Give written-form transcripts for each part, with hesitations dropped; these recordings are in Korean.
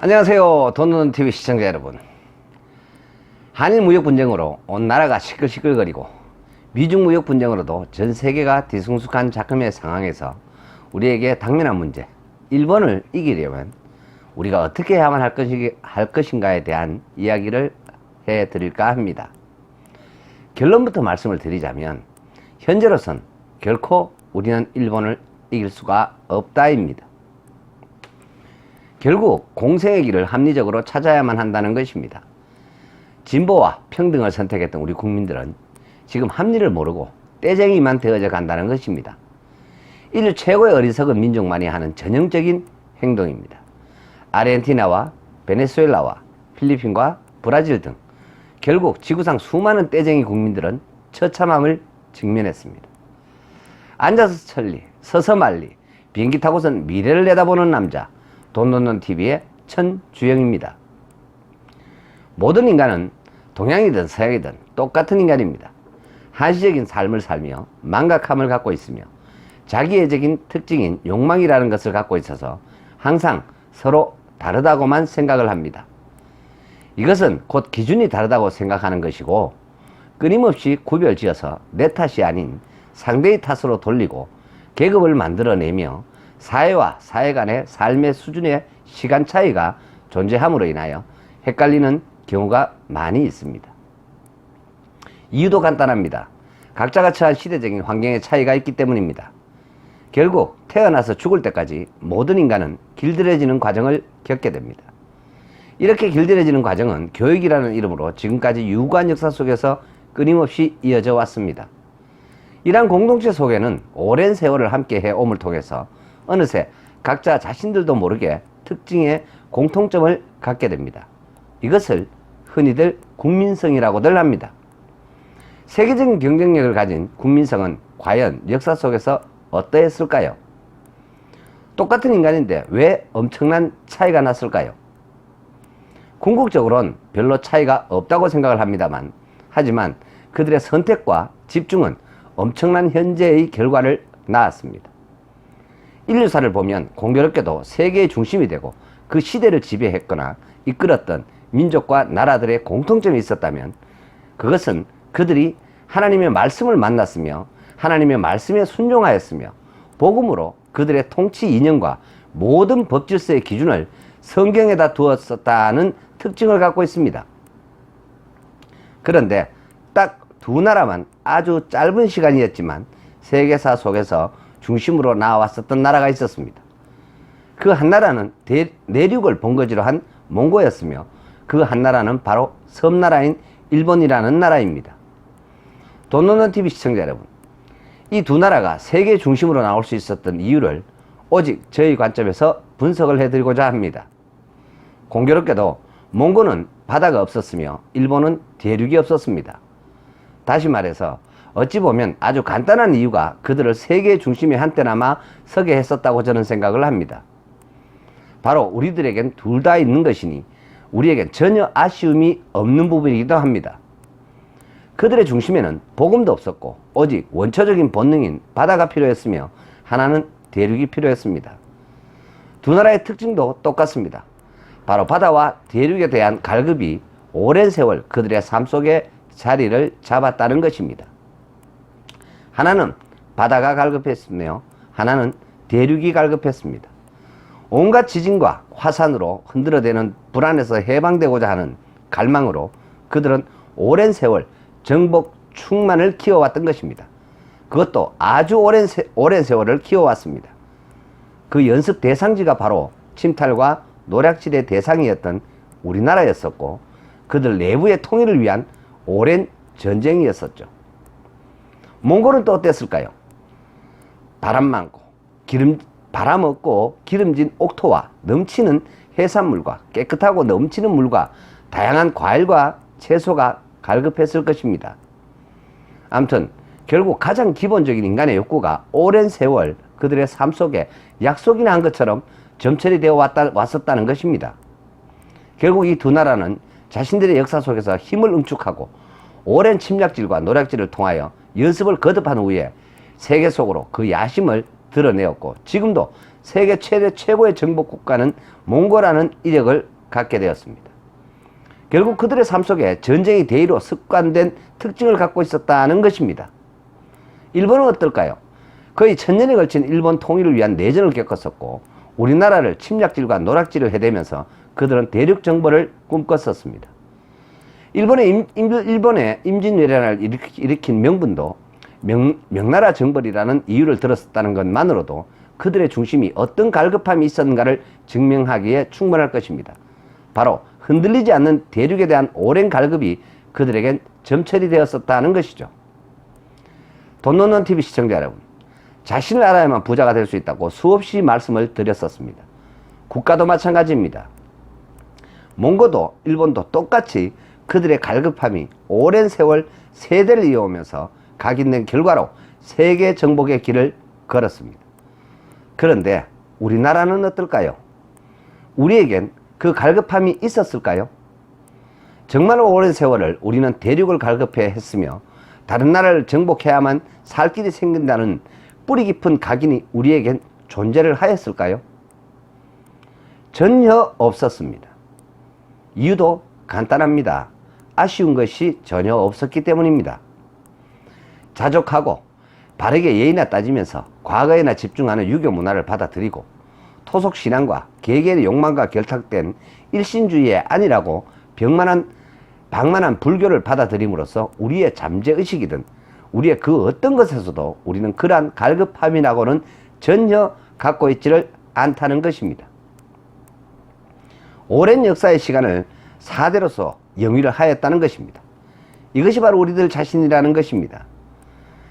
안녕하세요. 돈돈TV 시청자 여러분. 한일 무역 분쟁으로 온 나라가 시끌시끌거리고 미중 무역 분쟁으로도 전 세계가 뒤숭숭한 작금의 상황에서 우리에게 당면한 문제, 일본을 이기려면 우리가 어떻게 해야만 할 것인가에 대한 이야기를 해드릴까 합니다. 결론부터 말씀을 드리자면 현재로선 결코 우리는 일본을 이길 수가 없다입니다. 결국 공생의 길을 합리적으로 찾아야만 한다는 것입니다. 진보와 평등을 선택했던 우리 국민들은 지금 합리를 모르고 떼쟁이만 되어져 간다는 것입니다. 인류 최고의 어리석은 민족만이 하는 전형적인 행동입니다. 아르헨티나와 베네수엘라와 필리핀과 브라질 등 결국 지구상 수많은 떼쟁이 국민들은 처참함을 직면했습니다. 앉아서 천리, 서서 말리, 비행기 타고선 미래를 내다보는 남자, 돈돈돈TV의 천주영입니다. 모든 인간은 동양이든 서양이든 똑같은 인간입니다. 한시적인 삶을 살며 망각함을 갖고 있으며 자기애적인 특징인 욕망이라는 것을 갖고 있어서 항상 서로 다르다고만 생각을 합니다. 이것은 곧 기준이 다르다고 생각하는 것이고 끊임없이 구별지어서 내 탓이 아닌 상대의 탓으로 돌리고 계급을 만들어내며 사회와 사회 간의 삶의 수준의 시간 차이가 존재함으로 인하여 헷갈리는 경우가 많이 있습니다. 이유도 간단합니다. 각자가 처한 시대적인 환경의 차이가 있기 때문입니다. 결국 태어나서 죽을 때까지 모든 인간은 길들여지는 과정을 겪게 됩니다. 이렇게 길들여지는 과정은 교육이라는 이름으로 지금까지 유구한 역사 속에서 끊임없이 이어져 왔습니다. 이러한 공동체 속에는 오랜 세월을 함께 해옴을 통해서 어느새 각자 자신들도 모르게 특징의 공통점을 갖게 됩니다. 이것을 흔히들 국민성이라고들 합니다. 세계적인 경쟁력을 가진 국민성은 과연 역사 속에서 어떠했을까요? 똑같은 인간인데 왜 엄청난 차이가 났을까요? 궁극적으로는 별로 차이가 없다고 생각을 합니다만, 하지만 그들의 선택과 집중은 엄청난 현재의 결과를 낳았습니다. 인류사를 보면 공교롭게도 세계의 중심이 되고 그 시대를 지배했거나 이끌었던 민족과 나라들의 공통점이 있었다면 그것은 그들이 하나님의 말씀을 만났으며 하나님의 말씀에 순종하였으며 복음으로 그들의 통치 이념과 모든 법질서의 기준을 성경에다 두었었다는 특징을 갖고 있습니다. 그런데 딱 두 나라만 아주 짧은 시간이었지만 세계사 속에서 중심으로 나왔었던 나라가 있었습니다. 그 한 나라는 내륙을 본거지로 한 몽고였으며 그 한 나라는 바로 섬나라인 일본이라는 나라입니다. 돈돈돈TV 시청자 여러분, 이 두 나라가 세계 중심으로 나올 수 있었던 이유를 오직 저희 관점에서 분석을 해드리고자 합니다. 공교롭게도 몽고는 바다가 없었으며 일본은 대륙이 없었습니다. 다시 말해서 어찌 보면 아주 간단한 이유가 그들을 세계 중심에 한때나마 서게 했었다고 저는 생각을 합니다. 바로 우리들에겐 둘 다 있는 것이니 우리에겐 전혀 아쉬움이 없는 부분이기도 합니다. 그들의 중심에는 복음도 없었고 오직 원초적인 본능인 바다가 필요했으며 하나는 대륙이 필요했습니다. 두 나라의 특징도 똑같습니다. 바로 바다와 대륙에 대한 갈급이 오랜 세월 그들의 삶 속에 자리를 잡았다는 것입니다. 하나는 바다가 갈급했으며 하나는 대륙이 갈급했습니다. 온갖 지진과 화산으로 흔들어대는 불안에서 해방되고자 하는 갈망으로 그들은 오랜 세월 정복 충만을 키워왔던 것입니다. 그것도 아주 오랜 세월을 키워왔습니다. 그 연습 대상지가 바로 침탈과 노략질의 대상이었던 우리나라였었고 그들 내부의 통일을 위한 오랜 전쟁이었었죠. 몽골은 또 어땠을까요? 바람 많고 바람 없고 기름진 옥토와 넘치는 해산물과 깨끗하고 넘치는 물과 다양한 과일과 채소가 갈급했을 것입니다. 아무튼 결국 가장 기본적인 인간의 욕구가 오랜 세월 그들의 삶 속에 약속이나 한 것처럼 점철이 되어 왔었다는 것입니다. 결국 이 두 나라는 자신들의 역사 속에서 힘을 응축하고 오랜 침략질과 노략질을 통하여 연습을 거듭한 후에 세계 속으로 그 야심을 드러내었고 지금도 세계 최고의 정복 국가는 몽고라는 이력을 갖게 되었습니다. 결국 그들의 삶 속에 전쟁이 대의로 습관된 특징을 갖고 있었다는 것입니다. 일본은 어떨까요? 거의 1000년에 걸친 일본 통일을 위한 내전을 겪었었고 우리나라를 침략질과 노략질을 해대면서 그들은 대륙 정벌을 꿈꿨었습니다. 일본의 임진왜란을 일으킨 명분도 명나라 정벌이라는 이유를 들었다는 것만으로도 그들의 중심이 어떤 갈급함이 있었는가를 증명하기에 충분할 것입니다. 바로 흔들리지 않는 대륙에 대한 오랜 갈급이 그들에겐 점철이 되었었다는 것이죠. 돈 놓는 TV 시청자 여러분, 자신을 알아야만 부자가 될 수 있다고 수없이 말씀을 드렸었습니다. 국가도 마찬가지입니다. 몽고도 일본도 똑같이 그들의 갈급함이 오랜 세월 세대를 이어오면서 각인된 결과로 세계 정복의 길을 걸었습니다. 그런데 우리나라는 어떨까요? 우리에겐 그 갈급함이 있었을까요? 정말 오랜 세월을 우리는 대륙을 갈급해 했으며 다른 나라를 정복해야만 살 길이 생긴다는 뿌리 깊은 각인이 우리에겐 존재를 하였을까요? 전혀 없었습니다. 이유도 간단합니다. 아쉬운 것이 전혀 없었기 때문입니다. 자족하고 바르게 예의나 따지면서 과거에나 집중하는 유교 문화를 받아들이고 토속신앙과 개개의 욕망과 결탁된 일신주의의 아니라고 방만한 불교를 받아들임으로써 우리의 잠재의식이든 우리의 그 어떤 것에서도 우리는 그러한 갈급함이라고는 전혀 갖고 있지를 않다는 것입니다. 오랜 역사의 시간을 사대로서 영위를 하였다는 것입니다. 이것이 바로 우리들 자신이라는 것입니다.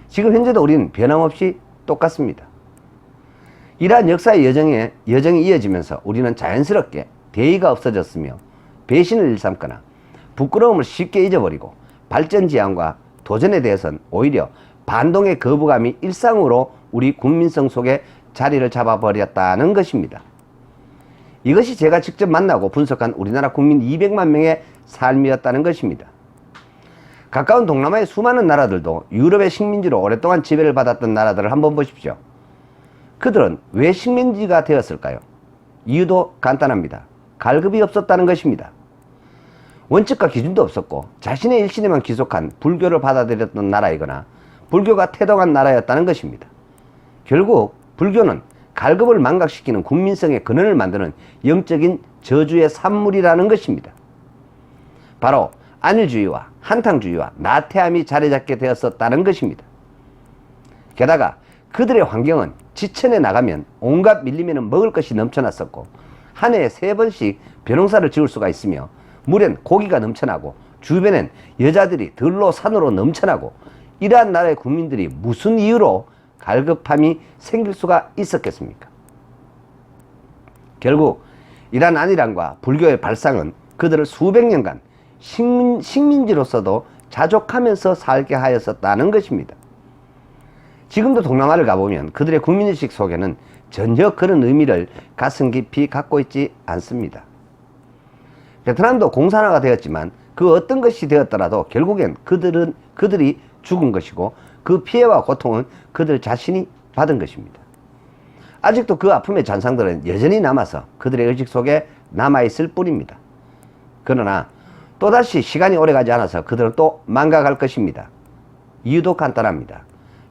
지금 현재도 우리는 변함없이 똑같습니다. 이러한 역사의 여정이 이어지면서 우리는 자연스럽게 대의가 없어졌으며 배신을 일삼거나 부끄러움을 쉽게 잊어버리고 발전지향과 도전에 대해서는 오히려 반동의 거부감이 일상으로 우리 국민성 속에 자리를 잡아버렸다는 것입니다. 이것이 제가 직접 만나고 분석한 우리나라 국민 200만 명의 삶이었다는 것입니다. 가까운 동남아의 수많은 나라들도 유럽의 식민지로 오랫동안 지배를 받았던 나라들을 한번 보십시오. 그들은 왜 식민지가 되었을까요? 이유도 간단합니다. 갈급이 없었다는 것입니다. 원칙과 기준도 없었고 자신의 일신에만 귀속한 불교를 받아들였던 나라이거나 불교가 태동한 나라였다는 것입니다. 결국 불교는 갈급을 망각시키는 국민성의 근원을 만드는 영적인 저주의 산물이라는 것입니다. 바로 안일주의와 한탕주의와 나태함이 자리잡게 되었었다는 것입니다. 게다가 그들의 환경은 지천에 나가면 온갖 밀림에는 먹을 것이 넘쳐났었고 한 해에 3번씩 벼농사를 지을 수가 있으며 물엔 고기가 넘쳐나고 주변엔 여자들이 들로 산으로 넘쳐나고 이러한 나라의 국민들이 무슨 이유로 갈급함이 생길 수가 있었겠습니까? 결국 이러한 안일함과 불교의 발상은 그들을 수백 년간 식민지로서도 자족하면서 살게 하였었다는 것입니다. 지금도 동남아를 가보면 그들의 국민의식 속에는 전혀 그런 의미를 가슴 깊이 갖고 있지 않습니다. 베트남도 공산화가 되었지만 그 어떤 것이 되었더라도 결국엔 그들이 죽은 것이고 그 피해와 고통은 그들 자신이 받은 것입니다. 아직도 그 아픔의 잔상들은 여전히 남아서 그들의 의식 속에 남아있을 뿐입니다. 그러나 또다시 시간이 오래가지 않아서 그들은 또 망가갈 것입니다. 이유도 간단합니다.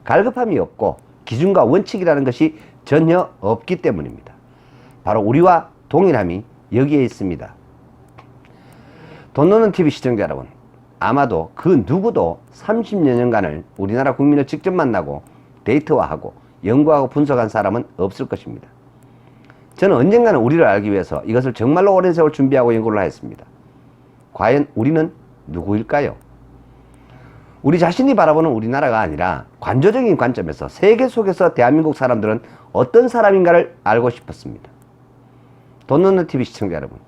갈급함이 없고 기준과 원칙이라는 것이 전혀 없기 때문입니다. 바로 우리와 동일함이 여기에 있습니다. 돈 노는 TV 시청자 여러분, 아마도 그 누구도 30여 년간을 우리나라 국민을 직접 만나고 데이트화하고 연구하고 분석한 사람은 없을 것입니다. 저는 언젠가는 우리를 알기 위해서 이것을 정말로 오랜 세월 준비하고 연구를 하였습니다. 과연 우리는 누구일까요? 우리 자신이 바라보는 우리나라가 아니라 관조적인 관점에서 세계 속에서 대한민국 사람들은 어떤 사람인가를 알고 싶었습니다. 돈 놓는 TV 시청자 여러분,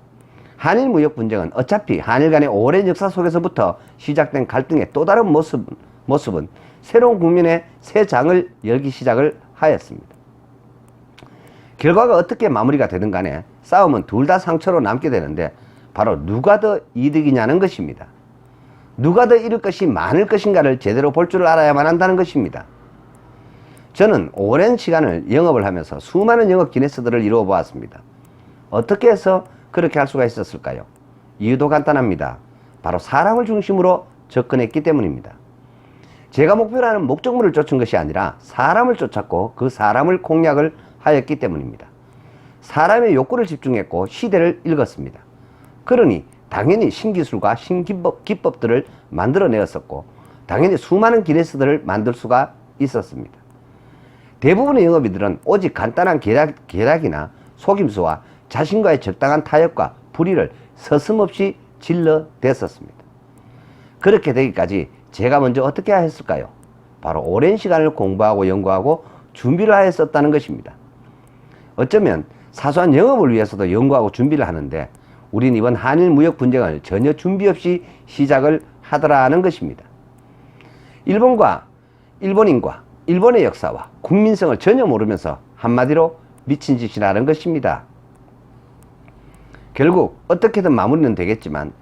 한일 무역 분쟁은 어차피 한일 간의 오랜 역사 속에서부터 시작된 갈등의 또 다른 모습은 새로운 국면의 새 장을 열기 시작을 하였습니다. 결과가 어떻게 마무리가 되든 간에 싸움은 둘 다 상처로 남게 되는데 바로 누가 더 이득이냐는 것입니다. 누가 더 잃을 것이 많을 것인가를 제대로 볼 줄 알아야만 한다는 것입니다. 저는 오랜 시간을 영업을 하면서 수많은 영업 기네스들을 이루어 보았습니다. 어떻게 해서 그렇게 할 수가 있었을까요? 이유도 간단합니다. 바로 사람을 중심으로 접근했기 때문입니다. 제가 목표로 하는 목적물을 쫓은 것이 아니라 사람을 쫓았고 그 사람을 공략을 하였기 때문입니다. 사람의 욕구를 집중했고 시대를 읽었습니다. 그러니 당연히 신기술과 신기법들을 만들어내었었고 당연히 수많은 기네스들을 만들 수가 있었습니다. 대부분의 영업인들은 오직 간단한 계략이나 속임수와 자신과의 적당한 타협과 불의를 서슴없이 질러댔었습니다. 그렇게 되기까지 제가 먼저 어떻게 했을까요? 바로 오랜 시간을 공부하고 연구하고 준비를 하였었다는 것입니다. 어쩌면 사소한 영업을 위해서도 연구하고 준비를 하는데 우린 이번 한일 무역 분쟁을 전혀 준비 없이 시작을 하더라는 것입니다. 일본인과 일본의 역사와 국민성을 전혀 모르면서 한마디로 미친 짓이라는 것입니다. 결국 어떻게든 마무리는 되겠지만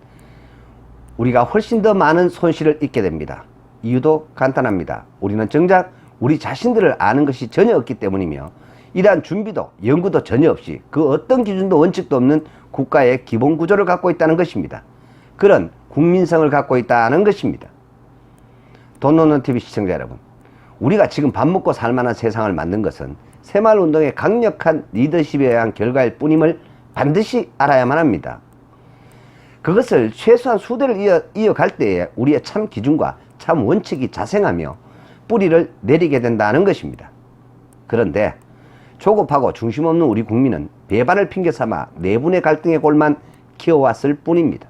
우리가 훨씬 더 많은 손실을 입게 됩니다. 이유도 간단합니다. 우리는 정작 우리 자신들을 아는 것이 전혀 없기 때문이며 이러한 준비도 연구도 전혀 없이 그 어떤 기준도 원칙도 없는 국가의 기본 구조를 갖고 있다는 것입니다. 그런 국민성을 갖고 있다는 것입니다. 돈노노TV 시청자 여러분, 우리가 지금 밥 먹고 살만한 세상을 만든 것은 새마을운동의 강력한 리더십에 의한 결과일 뿐임을 반드시 알아야만 합니다. 그것을 최소한 수대를 이어갈 때에 우리의 참 기준과 참 원칙이 자생하며 뿌리를 내리게 된다는 것입니다. 그런데 조급하고 중심 없는 우리 국민은 배반을 핑계삼아 내분의 갈등의 골만 키워왔을 뿐입니다.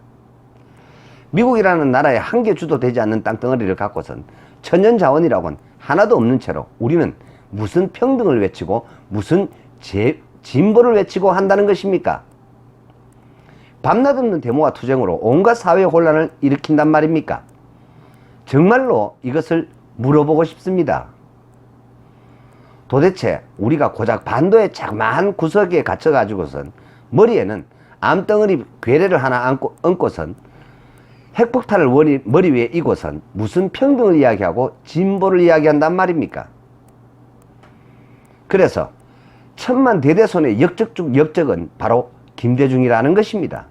미국이라는 나라의 한 개 주도 되지 않는 땅덩어리를 갖고선 천연자원이라고는 하나도 없는 채로 우리는 무슨 평등을 외치고 무슨 진보를 외치고 한다는 것입니까? 밤낮 없는 데모와 투쟁으로 온갖 사회 혼란을 일으킨단 말입니까? 정말로 이것을 물어보고 싶습니다. 도대체 우리가 고작 반도의 자그마한 구석에 갇혀가지고선 머리에는 암덩어리 괴뢰를 하나 얹고선 핵폭탄을 머리 위에 이고선 무슨 평등을 이야기하고 진보를 이야기한단 말입니까? 그래서 천만 대대손의 역적 중 역적은 바로 김대중이라는 것입니다.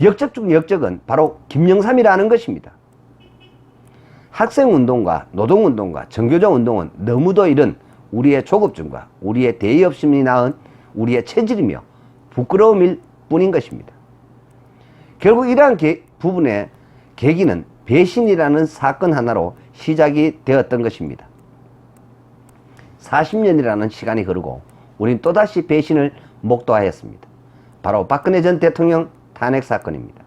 역적 중 역적은 바로 김영삼이라는 것입니다. 학생운동과 노동운동과 정교조운동은 너무도 이른 우리의 조급증과 우리의 대의 없음이 낳은 우리의 체질이며 부끄러움일 뿐인 것입니다. 결국 이러한 부분의 계기는 배신이라는 사건 하나로 시작이 되었던 것입니다. 40년이라는 시간이 흐르고 우린 또다시 배신을 목도하였습니다. 바로 박근혜 전 대통령 탄핵 사건입니다.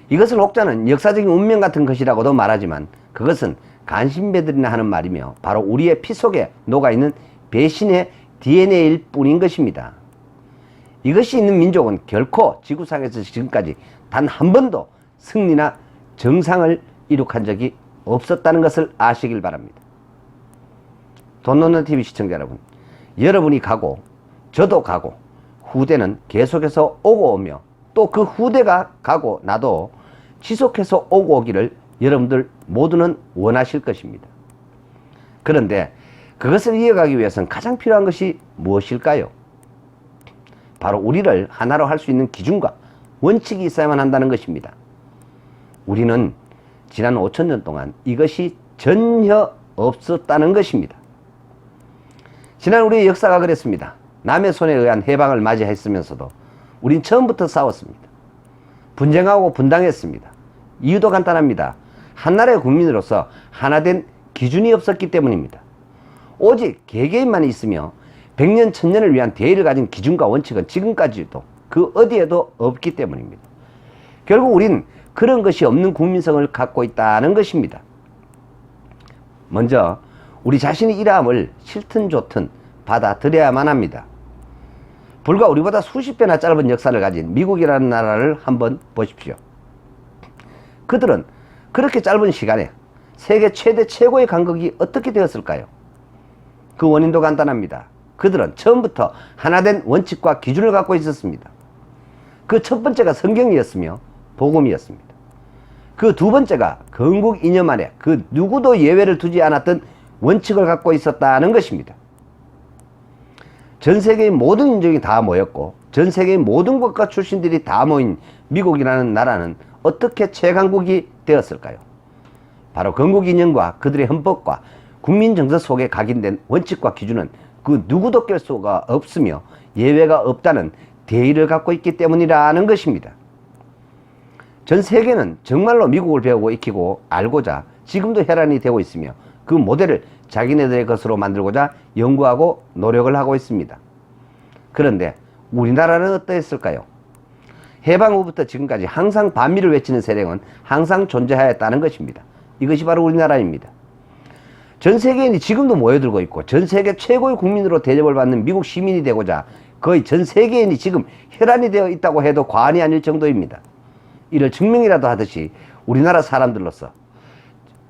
이것을 혹자는 역사적인 운명 같은 것이라고도 말하지만 그것은 간신배들이나 하는 말이며 바로 우리의 피 속에 녹아있는 배신의 DNA일 뿐인 것입니다. 이것이 있는 민족은 결코 지구상에서 지금까지 단 한 번도 승리나 정상을 이룩한 적이 없었다는 것을 아시길 바랍니다. 돈노노TV 시청자 여러분, 여러분이 가고 저도 가고 후대는 계속해서 오고 오며 또 그 후대가 가고 나도 지속해서 오고 오기를 여러분들 모두는 원하실 것입니다. 그런데 그것을 이어가기 위해서는 가장 필요한 것이 무엇일까요? 바로 우리를 하나로 할 수 있는 기준과 원칙이 있어야만 한다는 것입니다. 우리는 지난 5천년 동안 이것이 전혀 없었다는 것입니다. 지난 우리의 역사가 그랬습니다. 남의 손에 의한 해방을 맞이했으면서도 우린 처음부터 싸웠습니다. 분쟁하고 분당했습니다. 이유도 간단합니다. 한나라의 국민으로서 하나된 기준이 없었기 때문입니다. 오직 개개인만 있으며 100년, 1000년을 위한 대의를 가진 기준과 원칙은 지금까지도 그 어디에도 없기 때문입니다. 결국 우린 그런 것이 없는 국민성을 갖고 있다는 것입니다. 먼저 우리 자신이 이러함을 싫든 좋든 받아들여야만 합니다. 불과 우리보다 수십 배나 짧은 역사를 가진 미국이라는 나라를 한번 보십시오. 그들은 그렇게 짧은 시간에 세계 최고의 강국이 어떻게 되었을까요? 그 원인도 간단합니다. 그들은 처음부터 하나된 원칙과 기준을 갖고 있었습니다. 그 첫 번째가 성경이었으며 복음이었습니다. 그 두 번째가 건국 이념 안에 그 누구도 예외를 두지 않았던 원칙을 갖고 있었다는 것입니다. 전 세계의 모든 인종이 다 모였고 전 세계의 모든 국가 출신들이 다 모인 미국이라는 나라는 어떻게 최강국이 되었을까요? 바로 건국 이념과 그들의 헌법과 국민 정서 속에 각인된 원칙과 기준은 그 누구도 깰 수가 없으며 예외가 없다는 대의를 갖고 있기 때문이라는 것입니다. 전 세계는 정말로 미국을 배우고 익히고 알고자 지금도 혈안이 되고 있으며 그 모델을 자기네들의 것으로 만들고자 연구하고 노력을 하고 있습니다. 그런데 우리나라는 어떠했을까요? 해방 후부터 지금까지 항상 반미를 외치는 세력은 항상 존재하였다는 것입니다. 이것이 바로 우리나라입니다. 전 세계인이 지금도 모여들고 있고 전 세계 최고의 국민으로 대접을 받는 미국 시민이 되고자 거의 전 세계인이 지금 혈안이 되어 있다고 해도 과언이 아닐 정도입니다. 이를 증명이라도 하듯이 우리나라 사람들로서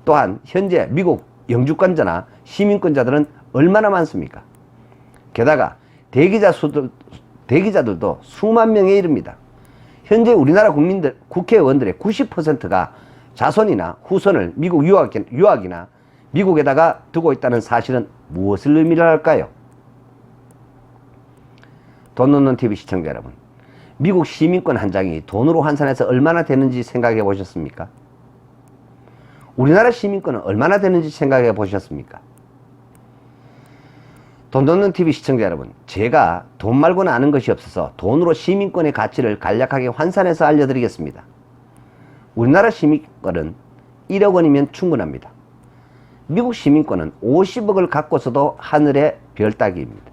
또한 현재 미국 영주권자나 시민권자들은 얼마나 많습니까? 게다가 대기자들도 수만 명에 이릅니다. 현재 우리나라 국민들, 국회의원들의 90%가 자손이나 후손을 미국 유학이나 미국에다가 두고 있다는 사실은 무엇을 의미를 할까요? 돈 놓는 TV 시청자 여러분, 미국 시민권 한 장이 돈으로 환산해서 얼마나 되는지 생각해 보셨습니까? 우리나라 시민권은 얼마나 되는지 생각해 보셨습니까? 돈 놓는 TV 시청자 여러분, 제가 돈 말고는 아는 것이 없어서 돈으로 시민권의 가치를 간략하게 환산해서 알려드리겠습니다. 우리나라 시민권은 1억 원이면 충분합니다. 미국 시민권은 50억을 갖고서도 하늘의 별 따기입니다.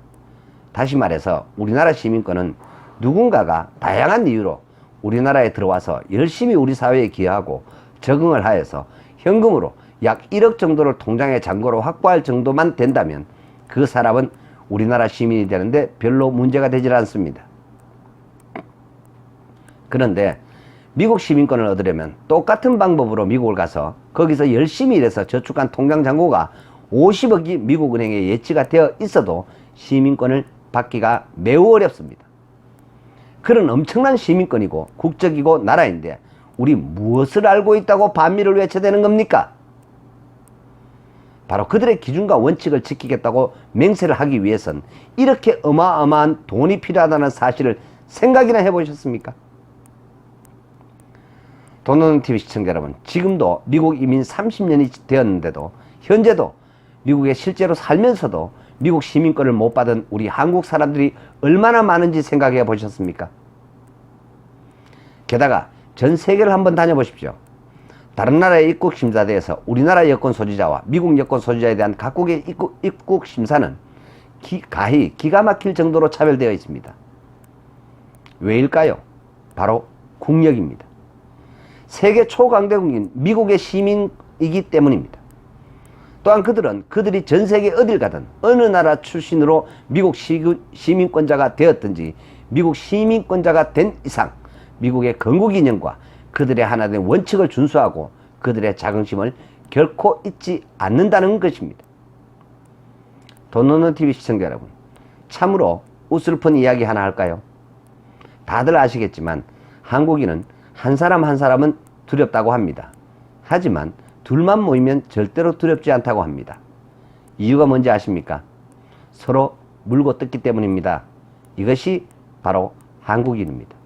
다시 말해서 우리나라 시민권은 누군가가 다양한 이유로 우리나라에 들어와서 열심히 우리 사회에 기여하고 적응을 하여서 현금으로 약 1억 정도를 통장에 잔고로 확보할 정도만 된다면 그 사람은 우리나라 시민이 되는데 별로 문제가 되질 않습니다. 그런데 미국 시민권을 얻으려면 똑같은 방법으로 미국을 가서 거기서 열심히 일해서 저축한 통장 잔고가 50억이 미국 은행에 예치가 되어 있어도 시민권을 받기가 매우 어렵습니다. 그런 엄청난 시민권이고 국적이고 나라인데 우리 무엇을 알고 있다고 반미를 외쳐대는 겁니까? 바로 그들의 기준과 원칙을 지키겠다고 맹세를 하기 위해선 이렇게 어마어마한 돈이 필요하다는 사실을 생각이나 해보셨습니까? 돈 놓는 TV 시청자 여러분, 지금도 미국 이민 30년이 되었는데도 현재도 미국에 실제로 살면서도 미국 시민권을 못 받은 우리 한국 사람들이 얼마나 많은지 생각해 보셨습니까? 게다가 전 세계를 한번 다녀보십시오. 다른 나라의 입국 심사대에서 우리나라 여권 소지자와 미국 여권 소지자에 대한 각국의 입국 심사는 가히 기가 막힐 정도로 차별되어 있습니다. 왜일까요? 바로 국력입니다. 세계 초강대국인 미국의 시민이기 때문입니다. 또한 그들이 전 세계 어딜 가든 어느 나라 출신으로 미국 시민권자가 되었든지 미국 시민권자가 된 이상 미국의 건국 이념과 그들의 하나된 원칙을 준수하고 그들의 자긍심을 결코 잊지 않는다는 것입니다. 돈 놓는 TV 시청자 여러분, 참으로 웃슬픈 이야기 하나 할까요? 다들 아시겠지만 한국인은 한 사람 한 사람은 두렵다고 합니다. 하지만 둘만 모이면 절대로 두렵지 않다고 합니다. 이유가 뭔지 아십니까? 서로 물고 뜯기 때문입니다. 이것이 바로 한국인입니다.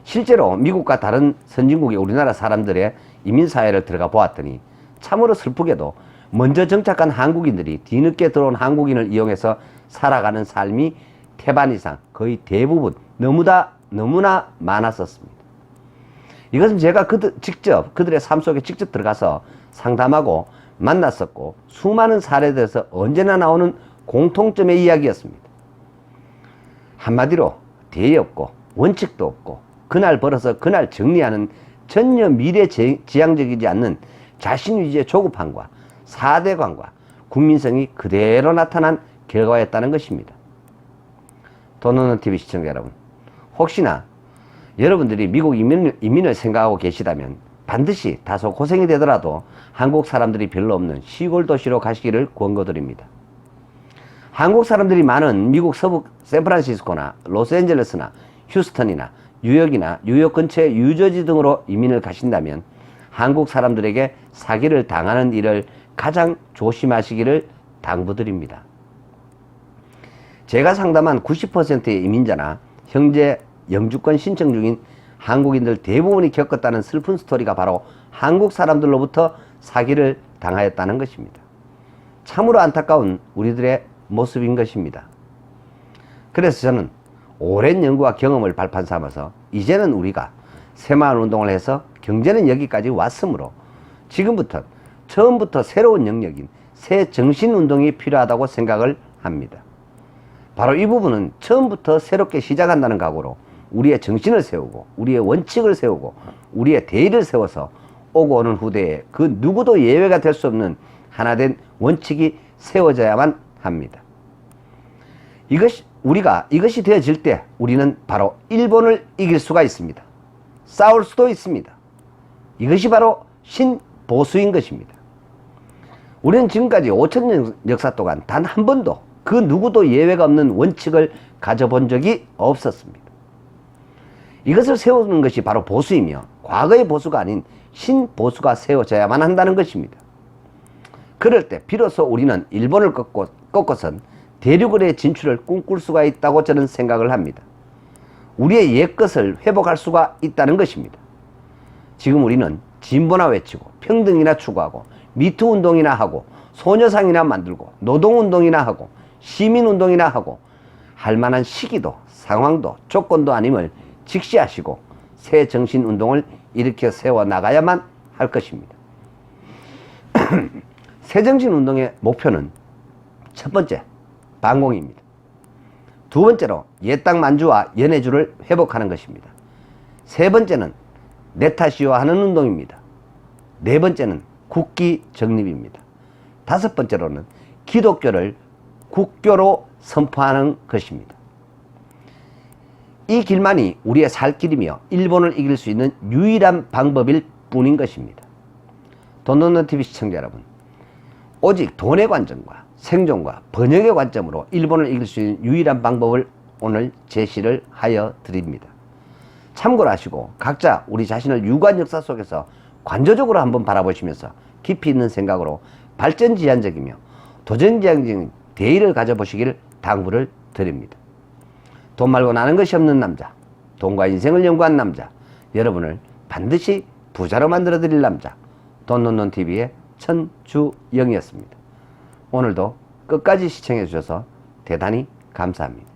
실제로 미국과 다른 선진국의 우리나라 사람들의 이민사회를 들어가 보았더니 참으로 슬프게도 먼저 정착한 한국인들이 뒤늦게 들어온 한국인을 이용해서 살아가는 삶이 태반 이상 거의 대부분 너무나 많았었습니다. 이것은 제가 그들의 삶 속에 직접 들어가서 상담하고 만났었고 수많은 사례들에서 언제나 나오는 공통점의 이야기였습니다. 한마디로 대의 없고 원칙도 없고 그날 벌어서 그날 정리하는 전혀 미래지향적이지 않는 자신위주의 조급함과 사대관과 국민성이 그대로 나타난 결과였다는 것입니다. 돈 놓는 TV 시청자 여러분, 혹시나 여러분들이 미국 이민을 생각하고 계시다면 반드시 다소 고생이 되더라도 한국 사람들이 별로 없는 시골 도시로 가시기를 권고드립니다. 한국 사람들이 많은 미국 서부 샌프란시스코나 로스앤젤레스나 휴스턴이나 뉴욕이나 뉴욕 근처의 뉴저지 등으로 이민을 가신다면 한국 사람들에게 사기를 당하는 일을 가장 조심하시기를 당부드립니다. 제가 상담한 90%의 이민자나 현재 영주권 신청 중인 한국인들 대부분이 겪었다는 슬픈 스토리가 바로 한국 사람들로부터 사기를 당하였다는 것입니다. 참으로 안타까운 우리들의 모습인 것입니다. 그래서 저는 오랜 연구와 경험을 발판 삼아서 이제는 우리가 새마을 운동을 해서 경제는 여기까지 왔으므로 지금부터 처음부터 새로운 영역인 새 정신운동이 필요하다고 생각을 합니다. 바로 이 부분은 처음부터 새롭게 시작한다는 각오로 우리의 정신을 세우고 우리의 원칙을 세우고 우리의 대의를 세워서 오고 오는 후대에 그 누구도 예외가 될 수 없는 하나된 원칙이 세워져야만 합니다. 이것이 되어질 때 우리는 바로 일본을 이길 수가 있습니다. 싸울 수도 있습니다. 이것이 바로 신보수인 것입니다. 우리는 지금까지 5,000년 역사 동안 단 한 번도 그 누구도 예외가 없는 원칙을 가져본 적이 없었습니다. 이것을 세우는 것이 바로 보수이며 과거의 보수가 아닌 신보수가 세워져야만 한다는 것입니다. 그럴 때 비로소 우리는 일본을 꺾고선 대륙의 진출을 꿈꿀 수가 있다고 저는 생각을 합니다. 우리의 옛것을 회복할 수가 있다는 것입니다. 지금 우리는 진보나 외치고 평등이나 추구하고 미투 운동이나 하고 소녀상이나 만들고 노동운동이나 하고 시민운동이나 하고 할 만한 시기도 상황도 조건도 아님을 직시하시고 새 정신운동을 일으켜 세워나가야만 할 것입니다. 새 정신운동의 목표는 첫 번째, 반공입니다. 두 번째로 옛땅 만주와 연해주를 회복하는 것입니다. 세 번째는 내 탓이요 하는 운동입니다. 네 번째는 국기 정립입니다. 다섯 번째로는 기독교를 국교로 선포하는 것입니다. 이 길만이 우리의 살 길이며 일본을 이길 수 있는 유일한 방법일 뿐인 것입니다. 돈돈돈TV 시청자 여러분, 오직 돈의 관점과 생존과 번영의 관점으로 일본을 이길 수 있는 유일한 방법을 오늘 제시를 하여 드립니다. 참고를 하시고 각자 우리 자신을 유구한 역사 속에서 관조적으로 한번 바라보시면서 깊이 있는 생각으로 발전지향적이며 도전지향적인 대의를 가져보시기를 당부를 드립니다. 돈 말고 나는 것이 없는 남자, 돈과 인생을 연구한 남자, 여러분을 반드시 부자로 만들어 드릴 남자, 돈돈돈TV의 천주영이었습니다. 오늘도 끝까지 시청해 주셔서 대단히 감사합니다.